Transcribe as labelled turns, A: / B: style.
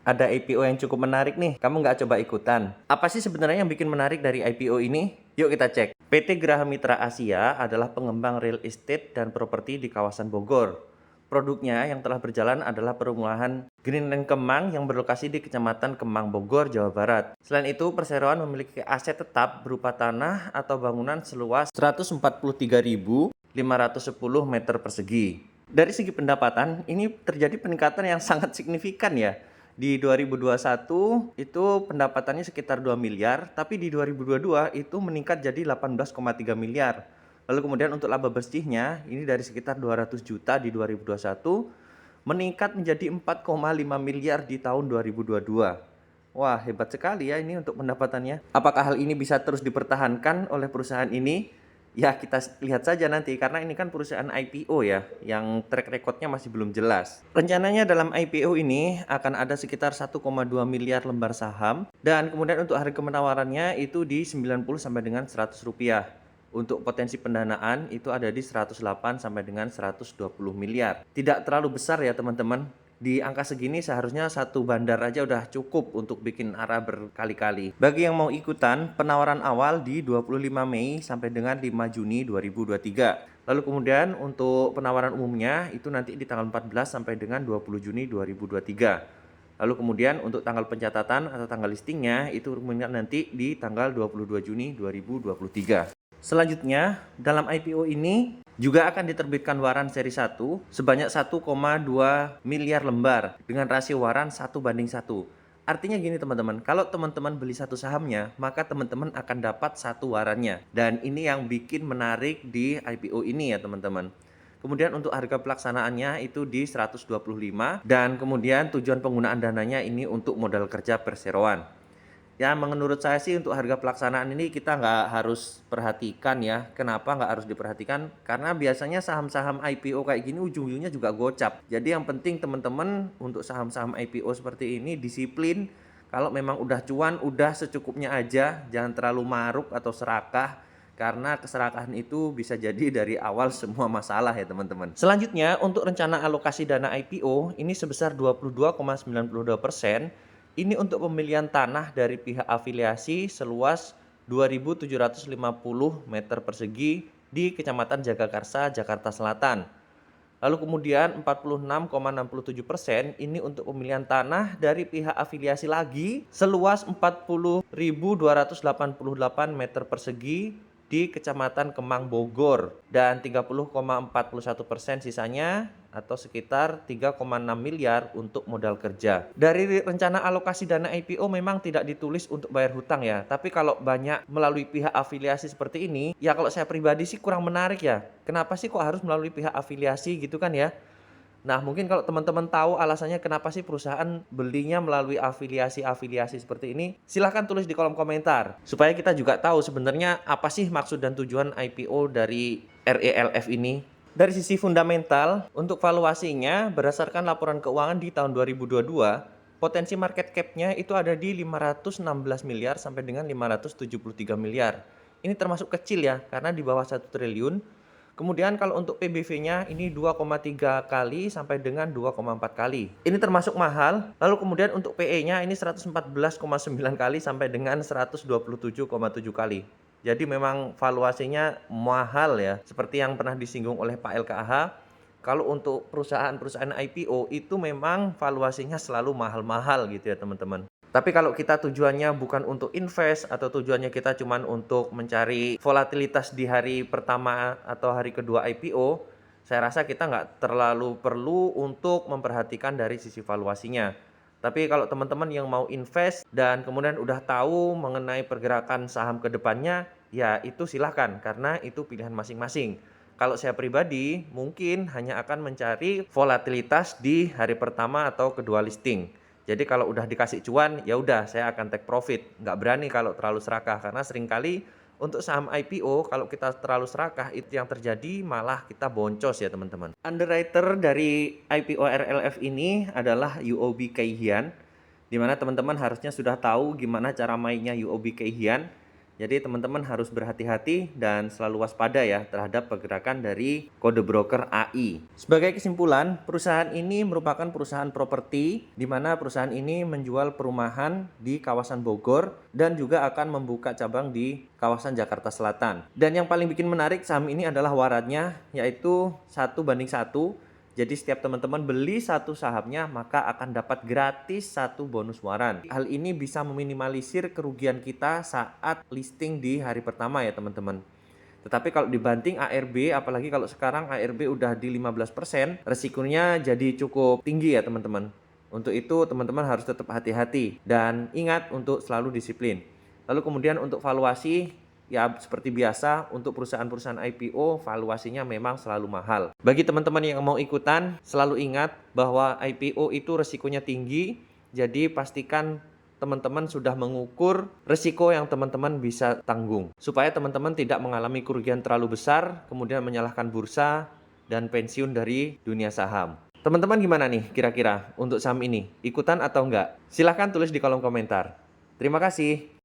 A: Ada IPO yang cukup menarik nih, kamu nggak coba ikutan? Apa sih sebenarnya yang bikin menarik dari IPO ini? Yuk kita cek. PT Graha Mitra Asia adalah pengembang real estate dan properti di kawasan Bogor. Produknya yang telah berjalan adalah perumahan Greenland Kemang yang berlokasi di Kecamatan Kemang, Bogor, Jawa Barat. Selain itu, perseroan memiliki aset tetap berupa tanah atau bangunan seluas 143.510 meter persegi. Dari segi pendapatan, ini terjadi peningkatan yang sangat signifikan ya. Di 2021 itu pendapatannya sekitar 2 miliar, tapi di 2022 itu meningkat jadi 18,3 miliar. Lalu kemudian untuk laba bersihnya ini dari sekitar 200 juta di 2021 meningkat menjadi 4,5 miliar di tahun 2022. Wah, hebat sekali ya ini untuk pendapatannya. Apakah hal ini bisa terus dipertahankan oleh perusahaan ini? Ya, kita lihat saja nanti karena ini kan perusahaan IPO ya, yang track recordnya masih belum jelas. Rencananya dalam IPO ini akan ada sekitar 1,2 miliar lembar saham dan kemudian untuk harga penawarannya itu di 90 sampai dengan 100 rupiah. Untuk potensi pendanaan itu ada di 108 sampai dengan 120 miliar. Tidak terlalu besar ya teman-teman. Di angka segini seharusnya satu bandar aja udah cukup untuk bikin ARA berkali-kali. Bagi yang mau ikutan, penawaran awal di 25 Mei sampai dengan 5 Juni 2023. Lalu kemudian untuk penawaran umumnya itu nanti di tanggal 14 sampai dengan 20 Juni 2023. Lalu kemudian untuk tanggal pencatatan atau tanggal listingnya itu nanti di tanggal 22 Juni 2023. Selanjutnya, dalam IPO ini juga akan diterbitkan waran seri 1 sebanyak 1,2 miliar lembar dengan rasio waran 1:1. Artinya gini teman-teman, kalau teman-teman beli satu sahamnya, maka teman-teman akan dapat satu warannya. Dan ini yang bikin menarik di IPO ini ya teman-teman. Kemudian untuk harga pelaksanaannya itu di 125 dan kemudian tujuan penggunaan dananya ini untuk modal kerja perseroan. Ya, menurut saya sih untuk harga pelaksanaan ini kita nggak harus perhatikan ya. Kenapa nggak harus diperhatikan? Karena biasanya saham-saham IPO kayak gini ujung-ujungnya juga gocap. Jadi yang penting teman-teman untuk saham-saham IPO seperti ini disiplin. Kalau memang udah cuan, udah secukupnya aja. Jangan terlalu maruk atau serakah. Karena keserakahan itu bisa jadi dari awal semua masalah ya teman-teman. Selanjutnya untuk rencana alokasi dana IPO ini sebesar 22,92%. Ini untuk pembelian tanah dari pihak afiliasi seluas 2.750 meter persegi di Kecamatan Jagakarsa, Jakarta Selatan. Lalu kemudian 46,67% ini untuk pemilihan tanah dari pihak afiliasi lagi seluas 40.288 meter persegi di Kecamatan Kemang, Bogor, dan 30,41% sisanya atau sekitar 3,6 miliar untuk modal kerja. Dari rencana alokasi dana IPO memang tidak ditulis untuk bayar hutang ya, tapi kalau banyak melalui pihak afiliasi seperti ini, ya kalau saya pribadi sih kurang menarik ya. Kenapa sih kok harus melalui pihak afiliasi gitu kan ya? Nah, mungkin kalau teman-teman tahu alasannya kenapa sih perusahaan belinya melalui afiliasi-afiliasi seperti ini, silahkan tulis di kolom komentar. Supaya kita juga tahu sebenarnya apa sih maksud dan tujuan IPO dari RELF ini. Dari sisi fundamental, untuk valuasinya berdasarkan laporan keuangan di tahun 2022, potensi market cap-nya itu ada di 516 miliar sampai dengan 573 miliar. Ini termasuk kecil ya, karena di bawah 1 triliun. Kemudian kalau untuk PBV-nya ini 2,3 kali sampai dengan 2,4 kali. Ini termasuk mahal. Lalu kemudian untuk PE-nya ini 114,9 kali sampai dengan 127,7 kali. Jadi memang valuasinya mahal ya. Seperti yang pernah disinggung oleh Pak LKH, kalau untuk perusahaan-perusahaan IPO itu memang valuasinya selalu mahal-mahal gitu ya teman-teman. Tapi kalau kita tujuannya bukan untuk invest atau tujuannya kita cuma untuk mencari volatilitas di hari pertama atau hari kedua IPO, saya rasa kita nggak terlalu perlu untuk memperhatikan dari sisi valuasinya. Tapi kalau teman-teman yang mau invest dan kemudian udah tahu mengenai pergerakan saham ke depannya, ya itu silahkan karena itu pilihan masing-masing. Kalau saya pribadi mungkin hanya akan mencari volatilitas di hari pertama atau kedua listing. Jadi kalau udah dikasih cuan, ya udah saya akan take profit. Nggak berani kalau terlalu serakah karena seringkali untuk saham IPO kalau kita terlalu serakah itu yang terjadi malah kita boncos ya teman-teman. Underwriter dari IPO RLF ini adalah UOB Kay Hian, di mana teman-teman harusnya sudah tahu gimana cara mainnya UOB Kay Hian. Jadi teman-teman harus berhati-hati dan selalu waspada ya terhadap pergerakan dari kode broker AI. Sebagai kesimpulan, perusahaan ini merupakan perusahaan properti di mana perusahaan ini menjual perumahan di kawasan Bogor dan juga akan membuka cabang di kawasan Jakarta Selatan. Dan yang paling bikin menarik saham ini adalah waratnya, yaitu 1:1. Jadi setiap teman-teman beli satu sahamnya maka akan dapat gratis satu bonus waran. Hal ini bisa meminimalisir kerugian kita saat listing di hari pertama ya teman-teman. Tetapi kalau dibanting ARB, apalagi kalau sekarang ARB udah di 15%, resikonya jadi cukup tinggi ya teman-teman. Untuk itu teman-teman harus tetap hati-hati dan ingat untuk selalu disiplin. Lalu kemudian untuk valuasi, ya seperti biasa untuk perusahaan-perusahaan IPO valuasinya memang selalu mahal. Bagi teman-teman yang mau ikutan, selalu ingat bahwa IPO itu resikonya tinggi, jadi pastikan teman-teman sudah mengukur resiko yang teman-teman bisa tanggung. Supaya teman-teman tidak mengalami kerugian terlalu besar, kemudian menyalahkan bursa dan pensiun dari dunia saham. Teman-teman gimana nih kira-kira untuk saham ini? Ikutan atau enggak? Silahkan tulis di kolom komentar. Terima kasih.